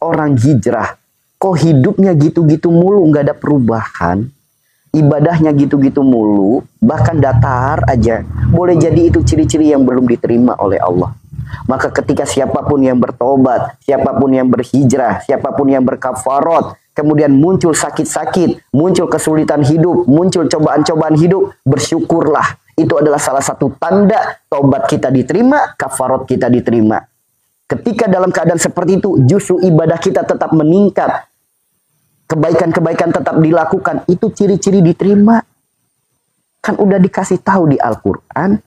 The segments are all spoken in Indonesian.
orang hijrah, kok hidupnya gitu-gitu mulu, nggak ada perubahan, ibadahnya gitu-gitu mulu, bahkan datar aja, boleh jadi itu ciri-ciri yang belum diterima oleh Allah. Maka ketika siapapun yang bertobat, siapapun yang berhijrah, siapapun yang berkafarat, kemudian muncul sakit-sakit, muncul kesulitan hidup, muncul cobaan-cobaan hidup, bersyukurlah. Itu adalah salah satu tanda taubat kita diterima, kafarat kita diterima. Ketika dalam keadaan seperti itu, justru ibadah kita tetap meningkat, kebaikan-kebaikan tetap dilakukan, itu ciri-ciri diterima. Kan udah dikasih tahu di Al-Quran.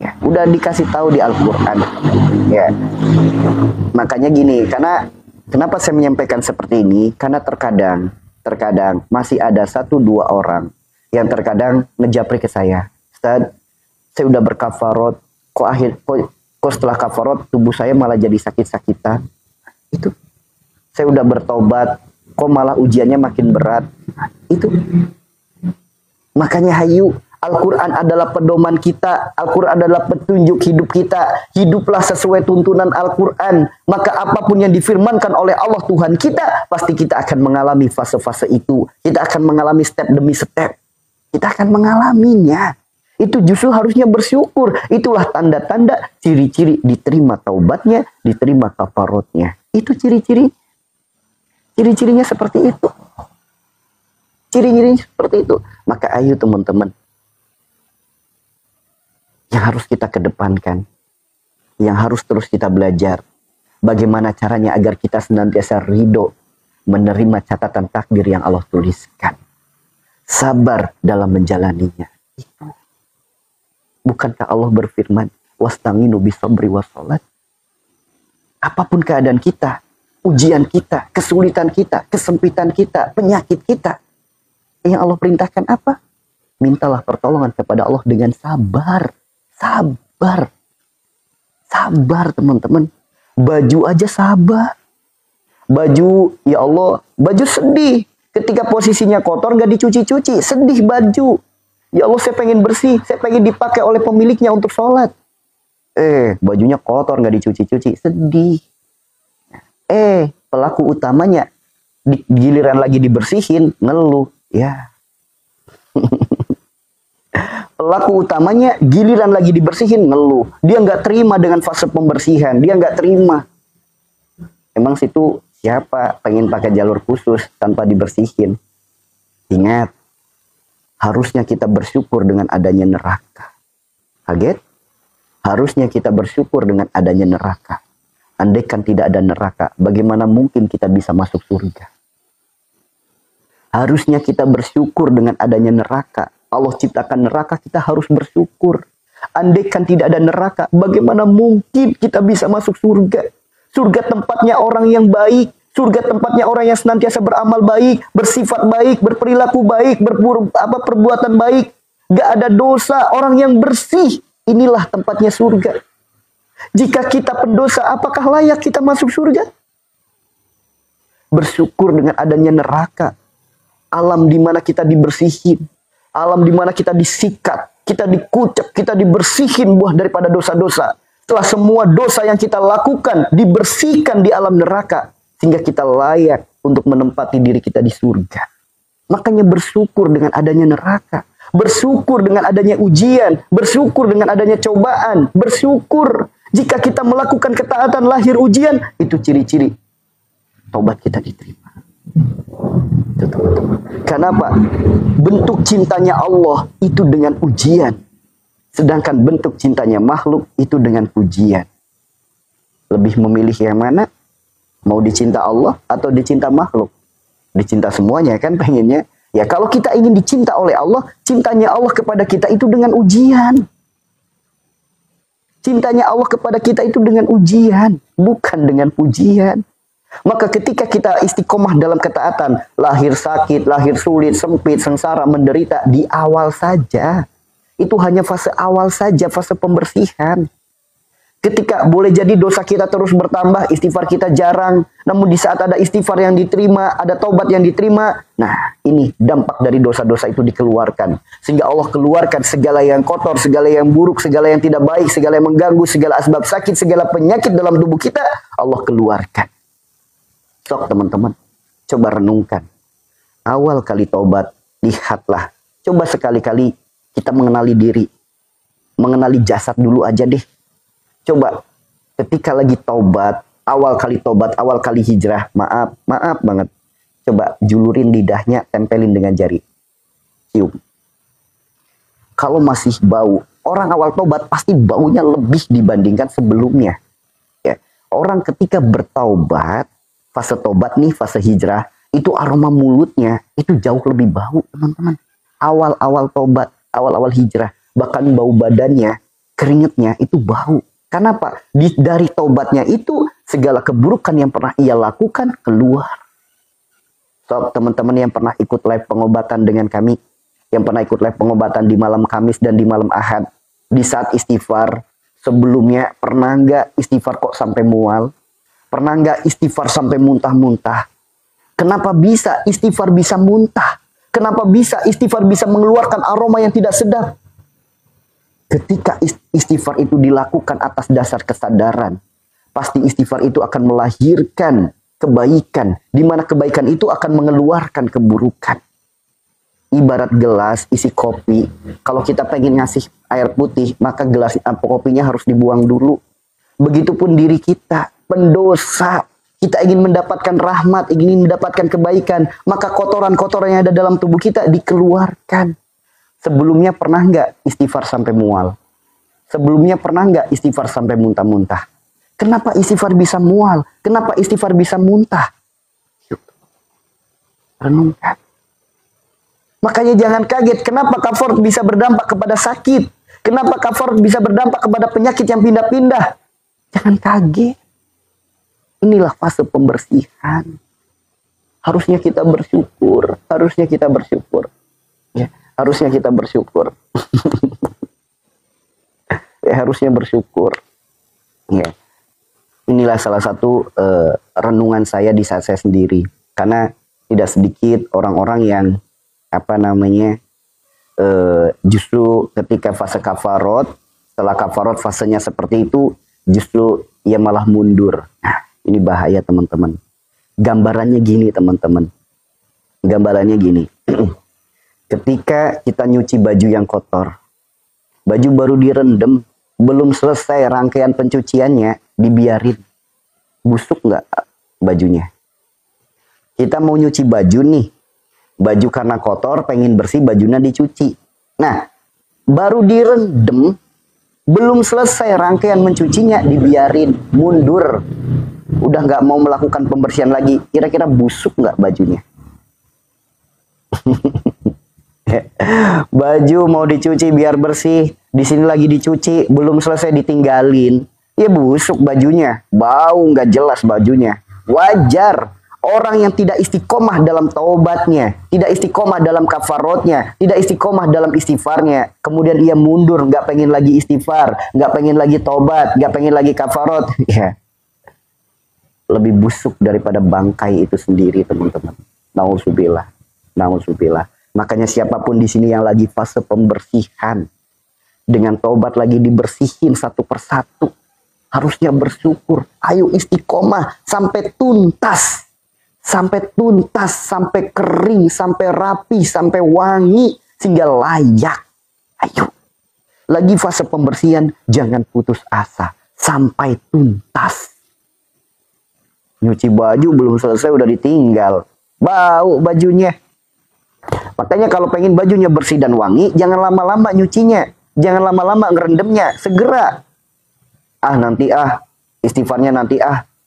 Ya, udah dikasih tahu di Al-Quran. Ya. Makanya gini, kenapa saya menyampaikan seperti ini? Karena terkadang masih ada 1-2 orang yang terkadang ngejapri ke saya. Ustaz, saya udah berkafarat, kok setelah kafarat tubuh saya malah jadi sakit-sakitan. Itu. Saya udah bertobat, kok malah ujiannya makin berat. Itu. Makanya hayu, Al-Quran adalah pedoman kita. Al-Quran adalah petunjuk hidup kita. Hiduplah sesuai tuntunan Al-Quran. Maka apapun yang difirmankan oleh Allah Tuhan kita, pasti kita akan mengalami fase-fase itu. Kita akan mengalami step demi step. Kita akan mengalaminya. Itu justru harusnya bersyukur. Itulah tanda-tanda, ciri-ciri diterima taubatnya, diterima kafaratnya. Itu ciri-ciri. Ciri-cirinya seperti itu. Ciri-cirinya seperti itu. Maka ayo teman-teman, yang harus kita kedepankan, yang harus terus kita belajar, bagaimana caranya agar kita senantiasa ridho menerima catatan takdir yang Allah tuliskan, sabar dalam menjalaninya. Itu. Bukankah Allah berfirman, wasta'inu bisabri wassalat? Apapun keadaan kita, ujian kita, kesulitan kita, kesempitan kita, penyakit kita, yang Allah perintahkan apa? Mintalah pertolongan kepada Allah dengan sabar. Sabar. Sabar teman-teman. Baju aja sabar. Baju, ya Allah, baju sedih. Ketika posisinya kotor gak dicuci-cuci. Sedih baju. Ya Allah, saya pengen bersih. Saya pengen dipakai oleh pemiliknya untuk sholat. Bajunya kotor gak dicuci-cuci. Sedih. Pelaku utamanya giliran lagi dibersihin, ngeluh. Ya. Pelaku utamanya giliran lagi dibersihin ngeluh. Dia nggak terima dengan fase pembersihan. Dia nggak terima. Emang situ siapa pengen pakai jalur khusus tanpa dibersihin? Ingat, harusnya kita bersyukur dengan adanya neraka. Kaget? Harusnya kita bersyukur dengan adanya neraka. Andaikan tidak ada neraka, bagaimana mungkin kita bisa masuk surga? Harusnya kita bersyukur dengan adanya neraka. Allah ciptakan neraka, kita harus bersyukur. Andaikan tidak ada neraka, bagaimana mungkin kita bisa masuk surga? Surga tempatnya orang yang baik. Surga tempatnya orang yang senantiasa beramal baik, bersifat baik, berperilaku baik, perbuatan baik. Gak ada dosa, orang yang bersih. Inilah tempatnya surga. Jika kita pendosa, apakah layak kita masuk surga? Bersyukur dengan adanya neraka. Alam di mana kita dibersihin. Alam di mana kita disikat. Kita dikucap. Kita dibersihin buah daripada dosa-dosa. Setelah semua dosa yang kita lakukan dibersihkan di alam neraka. Sehingga kita layak untuk menempati diri kita di surga. Makanya bersyukur dengan adanya neraka. Bersyukur dengan adanya ujian. Bersyukur dengan adanya cobaan. Bersyukur. Jika kita melakukan ketaatan lahir ujian. Itu ciri-ciri taubat kita diterima. Itu teman-teman. Kenapa? Bentuk cintanya Allah itu dengan ujian. Sedangkan bentuk cintanya makhluk itu dengan pujian. Lebih memilih yang mana? Mau dicinta Allah atau dicinta makhluk? Dicinta semuanya kan pengennya. Ya kalau kita ingin dicinta oleh Allah, cintanya Allah kepada kita itu dengan ujian. Cintanya Allah kepada kita itu dengan ujian, bukan dengan pujian. Maka ketika kita istiqomah dalam ketaatan, lahir sakit, lahir sulit, sempit, sengsara, menderita, di awal saja. Itu hanya fase awal saja, fase pembersihan. Ketika boleh jadi dosa kita terus bertambah, istighfar kita jarang. Namun di saat ada istighfar yang diterima, ada taubat yang diterima. Nah ini dampak dari dosa-dosa itu dikeluarkan. Sehingga Allah keluarkan segala yang kotor, segala yang buruk, segala yang tidak baik, segala yang mengganggu, segala asbab sakit, segala penyakit dalam tubuh kita. Allah keluarkan. Sok teman-teman, coba renungkan. Awal kali taubat, lihatlah. Coba sekali-kali kita mengenali diri. Mengenali jasad dulu aja deh. Coba ketika lagi taubat, awal kali hijrah, maaf banget. Coba julurin lidahnya, tempelin dengan jari. Cium. Kalau masih bau, orang awal taubat pasti baunya lebih dibandingkan sebelumnya. Ya. Orang ketika bertaubat, fase taubat nih, fase hijrah, itu aroma mulutnya itu jauh lebih bau, teman-teman. Awal-awal taubat, awal-awal hijrah, bahkan bau badannya, keringetnya itu bau. Kenapa? Dari taubatnya itu segala keburukan yang pernah ia lakukan keluar. So, teman-teman yang pernah ikut live pengobatan dengan kami, yang pernah ikut live pengobatan di malam Kamis dan di malam Ahad, di saat istighfar, sebelumnya pernah nggak istighfar kok sampai mual? Pernah nggak istighfar sampai muntah-muntah? Kenapa bisa istighfar bisa muntah? Kenapa bisa istighfar bisa mengeluarkan aroma yang tidak sedap? Ketika istighfar itu dilakukan atas dasar kesadaran, pasti istighfar itu akan melahirkan kebaikan, di mana kebaikan itu akan mengeluarkan keburukan. Ibarat gelas isi kopi, kalau kita pengen ngasih air putih, maka gelas kopinya harus dibuang dulu. Begitupun diri kita, pendosa, kita ingin mendapatkan rahmat, ingin mendapatkan kebaikan, maka kotoran-kotoran yang ada dalam tubuh kita dikeluarkan. Sebelumnya pernah nggak istighfar sampai mual? Sebelumnya pernah nggak istighfar sampai muntah-muntah? Kenapa istighfar bisa mual? Kenapa istighfar bisa muntah? Yuk, renungkan. Makanya jangan kaget kenapa kafar bisa berdampak kepada sakit. Kenapa kafar bisa berdampak kepada penyakit yang pindah-pindah. Jangan kaget. Inilah fase pembersihan. Harusnya kita bersyukur. Harusnya kita bersyukur. Ya, harusnya kita bersyukur. Ya, harusnya bersyukur. Ya. Inilah salah satu renungan saya di saat saya sendiri. Karena tidak sedikit orang-orang yang justru ketika fase kafarot, setelah kafarot fasenya seperti itu, justru ia malah mundur. Nah, ini bahaya teman-teman. Gambarannya gini teman-teman. Gambarannya gini. Ketika kita nyuci baju yang kotor, baju baru direndam, belum selesai rangkaian pencuciannya, dibiarin. Busuk nggak bajunya? Kita mau nyuci baju nih. Baju karena kotor, pengen bersih, bajunya dicuci. Nah, baru direndam, belum selesai rangkaian mencucinya, dibiarin, mundur. Udah nggak mau melakukan pembersihan lagi. Kira-kira busuk nggak bajunya? Baju mau dicuci biar bersih, di sini lagi dicuci, belum selesai ditinggalin. Ya busuk bajunya, bau nggak jelas bajunya. Wajar. Orang yang tidak istiqomah dalam taubatnya, tidak istiqomah dalam kafarotnya, tidak istiqomah dalam istighfarnya, kemudian ia mundur, nggak pengen lagi istighfar, nggak pengen lagi taubat, nggak pengen lagi kafarot, ya lebih busuk daripada bangkai itu sendiri, teman-teman. Nauzubillah, nauzubillah. Makanya siapapun di sini yang lagi fase pembersihan, dengan taubat lagi dibersihin satu persatu, harusnya bersyukur. Ayo istiqomah sampai tuntas. Sampai tuntas, sampai kering, sampai rapi, sampai wangi, sehingga layak. Ayo. Lagi fase pembersihan, jangan putus asa. Sampai tuntas. Nyuci baju belum selesai, udah ditinggal. Bau bajunya. Makanya kalau pengen bajunya bersih dan wangi, jangan lama-lama nyucinya. Jangan lama-lama ngerendamnya. Segera. Istighfarnya nanti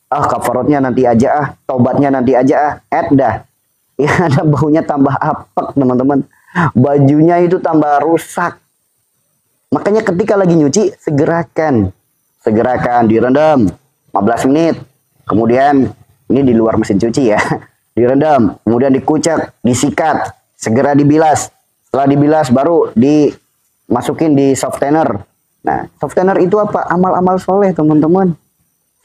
kafarotnya nanti aja taubatnya nanti aja dah. Ya ada baunya tambah apek teman-teman. Bajunya itu tambah rusak. Makanya ketika lagi nyuci, segerakan direndam 15 menit. Kemudian ini di luar mesin cuci ya. Direndam, kemudian dikucek, disikat, segera dibilas. Setelah dibilas baru dimasukin di softener. Nah, softener itu apa? Amal-amal soleh teman-teman.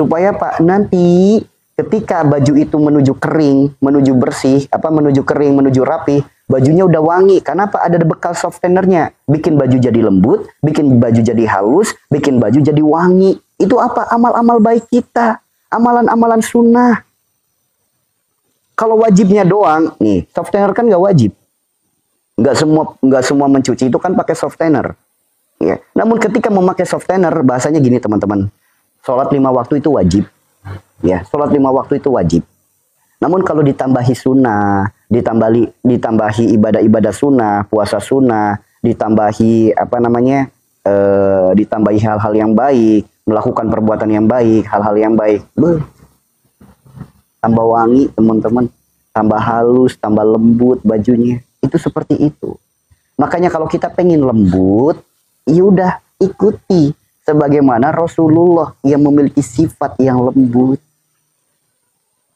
Supaya nanti ketika baju itu menuju kering, menuju bersih, menuju rapi, bajunya udah wangi. Kenapa? Ada bekal softenernya. Bikin baju jadi lembut, bikin baju jadi halus, bikin baju jadi wangi. Itu apa? Amal-amal baik kita. Amalan-amalan sunnah. Kalau wajibnya doang, nih, softener kan nggak wajib. Nggak semua mencuci itu kan pakai softener. Ya. Namun ketika memakai softener, bahasanya gini teman-teman. Sholat 5 waktu itu wajib. Ya, sholat 5 waktu itu wajib. Namun kalau ditambahi sunnah, ditambahi ibadah-ibadah sunnah, puasa sunnah, ditambahi ditambahi hal-hal yang baik, melakukan perbuatan yang baik, hal-hal yang baik. Tambah wangi teman-teman, tambah halus, tambah lembut bajunya. Itu seperti itu. Makanya kalau kita pengen lembut, yaudah ikuti sebagaimana Rasulullah yang memiliki sifat yang lembut.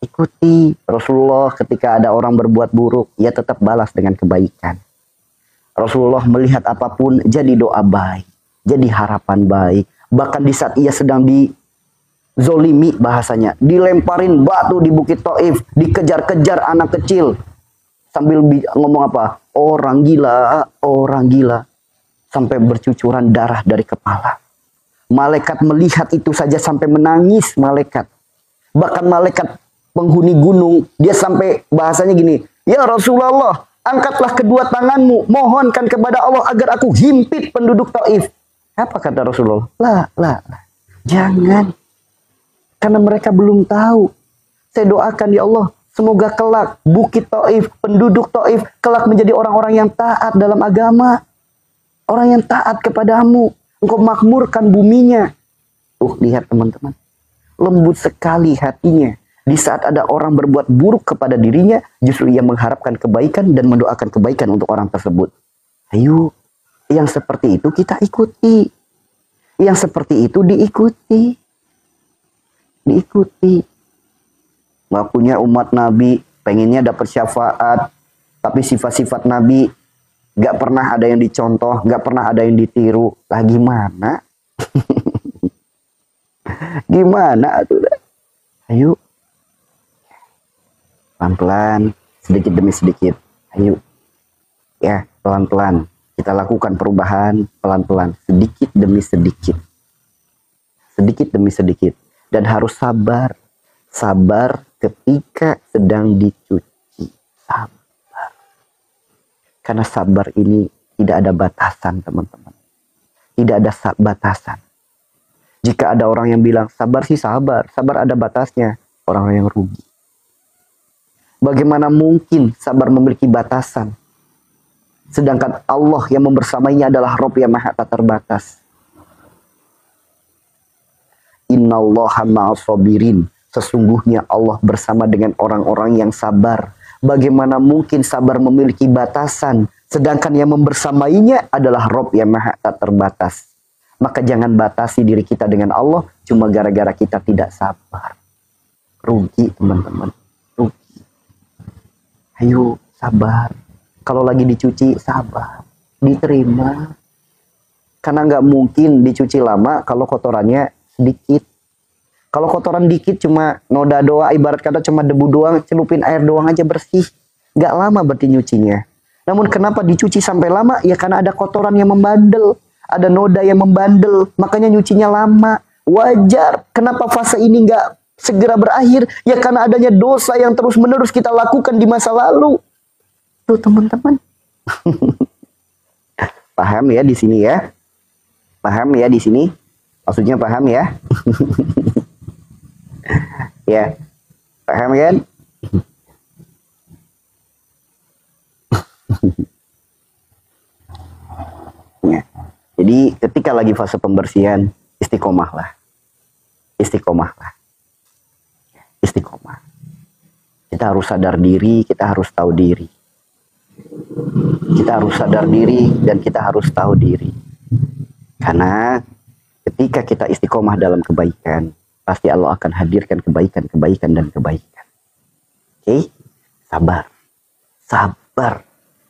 Ikuti Rasulullah ketika ada orang berbuat buruk, ia tetap balas dengan kebaikan. Rasulullah melihat apapun jadi doa baik, jadi harapan baik. Bahkan di saat ia sedang dizolimi bahasanya, dilemparin batu di Bukit Taif, dikejar-kejar anak kecil. Sambil ngomong apa? Orang gila, orang gila. Sampai bercucuran darah dari kepala. Malaikat melihat itu saja sampai menangis malaikat. Bahkan malaikat penghuni gunung, dia sampai bahasanya gini, ya Rasulullah, angkatlah kedua tanganmu, mohonkan kepada Allah agar aku himpit penduduk Taif. Apa kata Rasulullah? Lah, jangan. Karena mereka belum tahu. Saya doakan ya Allah, semoga kelak Bukit Taif, penduduk Taif, kelak menjadi orang-orang yang taat dalam agama. Orang yang taat kepadamu. Engkau makmurkan buminya. Lihat teman-teman. Lembut sekali hatinya. Di saat ada orang berbuat buruk kepada dirinya, justru ia mengharapkan kebaikan dan mendoakan kebaikan untuk orang tersebut. Ayo, yang seperti itu kita ikuti. Yang seperti itu diikuti. Diikuti. Waktunya umat Nabi pengennya dapat syafaat, tapi sifat-sifat Nabi gak pernah ada yang dicontoh, gak pernah ada yang ditiru. Lah gimana? Gimana tuh? Ayo. Pelan-pelan, sedikit demi sedikit. Ayo. Ya, pelan-pelan. Kita lakukan perubahan pelan-pelan, sedikit demi sedikit. Sedikit demi sedikit. Dan harus sabar. Sabar ketika sedang dicuci. Sabar. Karena sabar ini tidak ada batasan, teman-teman. Tidak ada batasan. Jika ada orang yang bilang, sabar sih sabar. Sabar ada batasnya. Orang yang rugi. Bagaimana mungkin sabar memiliki batasan? Sedangkan Allah yang membersamainya adalah Rabb yang maha tak terbatas. Innallaha ma'as sabirin. Sesungguhnya Allah bersama dengan orang-orang yang sabar. Bagaimana mungkin sabar memiliki batasan, sedangkan yang membersamainya adalah Rabb yang maha tak terbatas. Maka jangan batasi diri kita dengan Allah cuma gara-gara kita tidak sabar. Rugi teman-teman. Rugi. Ayo sabar. Kalau lagi dicuci sabar. Diterima. Karena nggak mungkin dicuci lama kalau kotorannya sedikit. Kalau kotoran dikit cuma noda doang, ibarat kata cuma debu doang, celupin air doang aja bersih. Nggak lama berarti nyucinya. Namun kenapa dicuci sampai lama? Ya karena ada kotoran yang membandel. Ada noda yang membandel. Makanya nyucinya lama. Wajar. Kenapa fase ini nggak segera berakhir? Ya karena adanya dosa yang terus-menerus kita lakukan di masa lalu. Tuh teman-teman. Paham ya di sini ya? Paham ya di sini? Maksudnya paham ya? Ya, paham kan? Ya. Jadi ketika lagi fase pembersihan, istiqomahlah. Istiqomahlah. Istiqomah. Kita harus sadar diri, kita harus tahu diri. Kita harus sadar diri dan kita harus tahu diri. Karena ketika kita istiqomah dalam kebaikan, pasti Allah akan hadirkan kebaikan, kebaikan, dan kebaikan. Oke? Sabar. Sabar.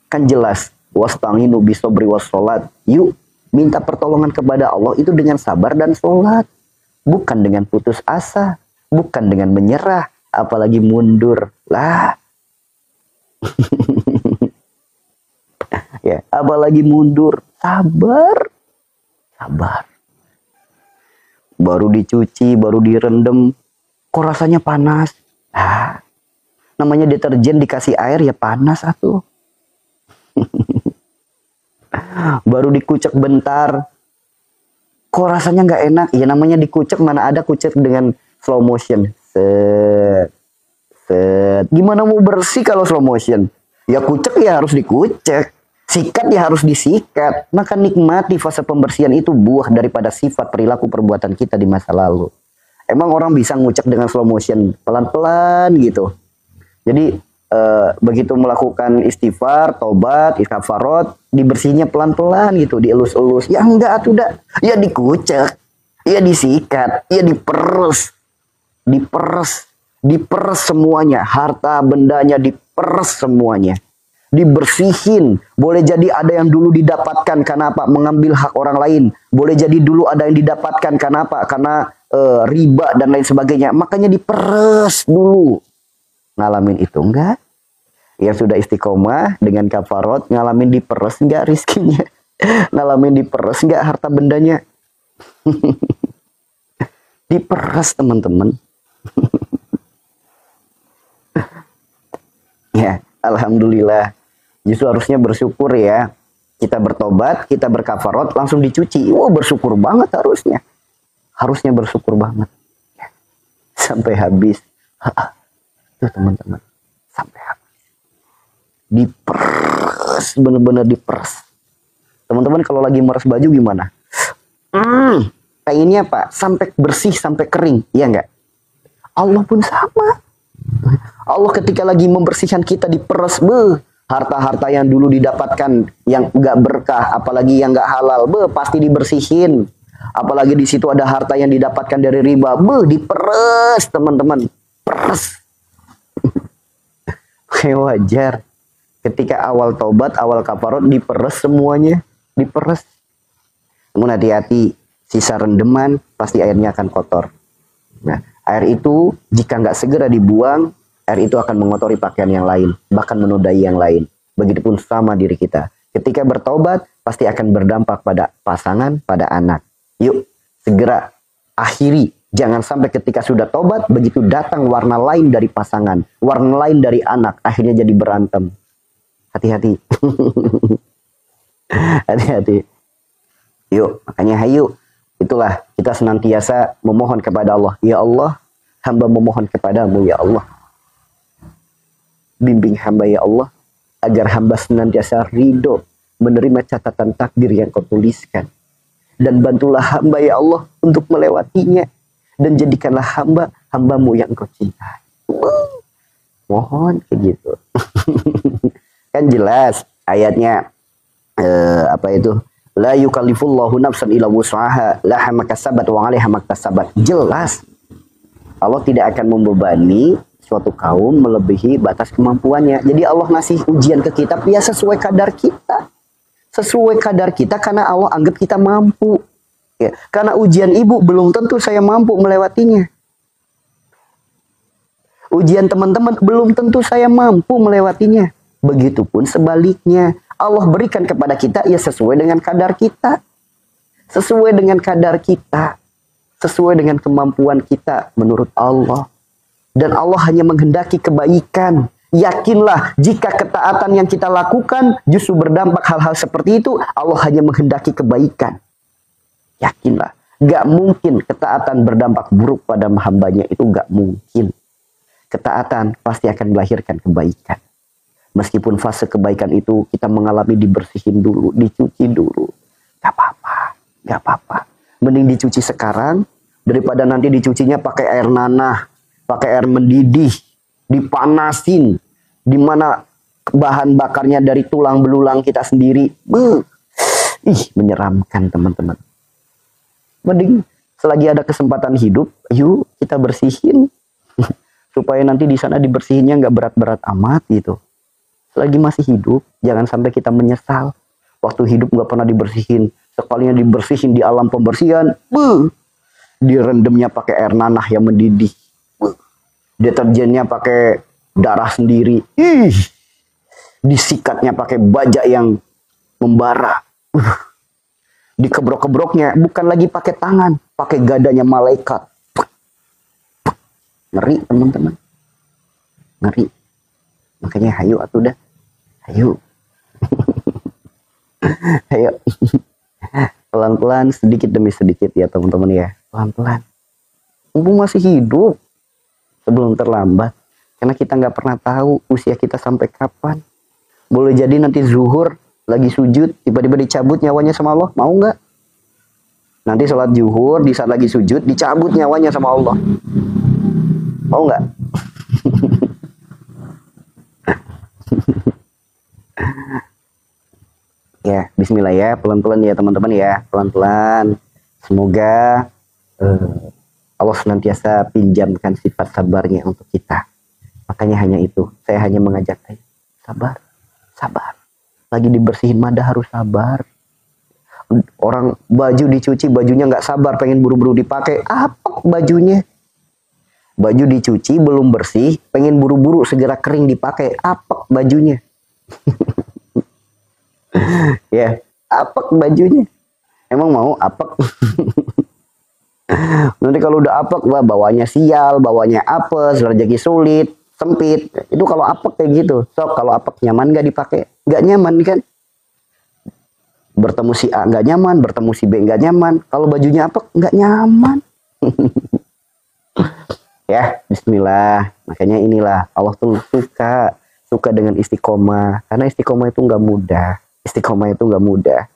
Kan jelas. Wasta'inu bisobri wassolat. Yuk, minta pertolongan kepada Allah itu dengan sabar dan sholat. Bukan dengan putus asa. Bukan dengan menyerah. Apalagi mundur. Lah. Ya, apalagi mundur. Sabar. Sabar. Baru dicuci, baru direndam, kok rasanya panas? Namanya deterjen dikasih air ya panas atuh. Baru dikucek bentar, kok rasanya nggak enak. Ya namanya dikucek, mana ada kucek dengan slow motion. Set, set. Gimana mau bersih kalau slow motion? Ya kucek ya harus dikucek. Sikat ya harus disikat. Maka nikmati fase pembersihan itu buah daripada sifat perilaku perbuatan kita di masa lalu. Emang orang bisa ngucek dengan slow motion pelan-pelan gitu. Jadi begitu melakukan istighfar, tobat, istighfarot, dibersihnya pelan-pelan gitu, dielus-elus. Ya enggak tuh dah. Ya dikucek, ya disikat, ya diperes. Diperes semuanya, harta bendanya diperes semuanya. Dibersihin. Boleh jadi ada yang dulu didapatkan karena apa? Mengambil hak orang lain. Boleh jadi dulu ada yang didapatkan karena apa? Karena riba dan lain sebagainya. Makanya diperes dulu. Ngalamin itu enggak? Yang sudah istiqomah dengan kafarot, ngalamin diperes enggak rizkinya? Ngalamin diperes enggak harta bendanya? Diperes teman-teman. Ya, alhamdulillah. Justru harusnya bersyukur ya. Kita bertobat, kita berkafarot, langsung dicuci. Oh, bersyukur banget harusnya. Harusnya bersyukur banget. Sampai habis. Tuh teman-teman. Sampai habis. Diperes. Bener-bener diperes. Teman-teman kalau lagi meres baju gimana? Pengennya apa? Sampai bersih, sampai kering. Iya enggak? Allah pun sama. Allah ketika lagi membersihkan kita diperes. Harta-harta yang dulu didapatkan yang enggak berkah. Apalagi yang enggak halal. Pasti dibersihin. Apalagi di situ ada harta yang didapatkan dari riba. Diperes teman-teman. Peres. Kayak wajar. Ketika awal tobat, awal kafarot diperes semuanya. Diperes. Namun hati-hati. Sisa rendeman pasti airnya akan kotor. Nah, air itu jika nggak segera dibuang, air itu akan mengotori pakaian yang lain. Bahkan menodai yang lain. Begitupun sama diri kita. Ketika bertobat, pasti akan berdampak pada pasangan, pada anak. Yuk, segera akhiri. Jangan sampai ketika sudah tobat, begitu datang warna lain dari pasangan, warna lain dari anak, akhirnya jadi berantem. Hati-hati. Hati-hati. Yuk, makanya hayu. Itulah kita senantiasa memohon kepada Allah. Ya Allah, hamba memohon kepadamu ya Allah. Bimbing hamba ya Allah, agar hamba senantiasa ridho menerima catatan takdir yang kau tuliskan. Dan bantulah hamba ya Allah untuk melewatinya. Dan jadikanlah hambamu yang kau cintai. Mohon kayak gitu. Kan jelas ayatnya apa itu? La yukallifullahu nafsan illa wus'aha laha makasabat wa 'alaiha maktasabat. Jelas. Allah tidak akan membebani suatu kaum melebihi batas kemampuannya. Jadi Allah ngasih ujian ke kita ya sesuai kadar kita. Sesuai kadar kita karena Allah anggap kita mampu. Ya, karena ujian ibu belum tentu saya mampu melewatinya. Ujian teman-teman belum tentu saya mampu melewatinya. Begitupun sebaliknya. Allah berikan kepada kita ya sesuai dengan kadar kita. Sesuai dengan kadar kita. Sesuai dengan kemampuan kita menurut Allah. Dan Allah hanya menghendaki kebaikan. Yakinlah jika ketaatan yang kita lakukan justru berdampak hal-hal seperti itu, Allah hanya menghendaki kebaikan. Yakinlah. Gak mungkin ketaatan berdampak buruk pada hambanya, itu gak mungkin. Ketaatan pasti akan melahirkan kebaikan. Meskipun fase kebaikan itu kita mengalami dibersihin dulu, dicuci dulu. Gak apa-apa, gak apa-apa. Mending dicuci sekarang daripada nanti dicucinya pakai air nanah, pakai air mendidih, dipanasin, di mana bahan bakarnya dari tulang belulang kita sendiri. Menyeramkan teman-teman. Mending selagi ada kesempatan hidup, yuk kita bersihin. Supaya nanti di sana dibersihinnya nggak berat-berat amat gitu. Selagi masih hidup, jangan sampai kita menyesal. Waktu hidup nggak pernah dibersihin. Sekalinya dibersihin di alam pembersihan, direndamnya pakai air nanah yang mendidih. Deterjennya pakai darah sendiri. Disikatnya pakai bajak yang membara. Dikebrok-kebroknya bukan lagi pakai tangan, pakai gadanya malaikat. Ngeri teman-teman. Ngeri. Makanya hayu atuh dah. Hayu. Ayo. Pelan-pelan, sedikit demi sedikit ya teman-teman ya. Pelan-pelan. Mumpung masih hidup. Sebelum terlambat. Karena kita nggak pernah tahu usia kita sampai kapan. Boleh jadi nanti zuhur, lagi sujud, tiba-tiba dicabut nyawanya sama Allah. Mau nggak? Nanti sholat zuhur, di saat lagi sujud, dicabut nyawanya sama Allah. Mau nggak? Ya, bismillah ya, pelan-pelan ya teman-teman ya, pelan-pelan. Semoga Allah senantiasa pinjamkan sifat sabarnya untuk kita. Makanya hanya itu, saya hanya mengajak, sabar, sabar. Lagi dibersihin mada harus sabar. Orang baju dicuci, bajunya nggak sabar, pengen buru-buru dipakai, apa bajunya? Baju dicuci belum bersih, pengen buru-buru segera kering dipakai, apa bajunya? Ya, apek bajunya. Emang mau apek? Nanti kalau udah apek, wah bawanya sial, bawanya apes, rezeki sulit, sempit. Itu kalau apek kayak gitu. So, kalau apek nyaman gak dipakai? Gak nyaman kan? Bertemu si A gak nyaman, bertemu si B gak nyaman. Kalau bajunya apek gak nyaman. Ya, bismillah. Makanya inilah Allah tuh suka dengan istiqomah. Karena istiqomah itu gak mudah. Istiqomah itu gak mudah.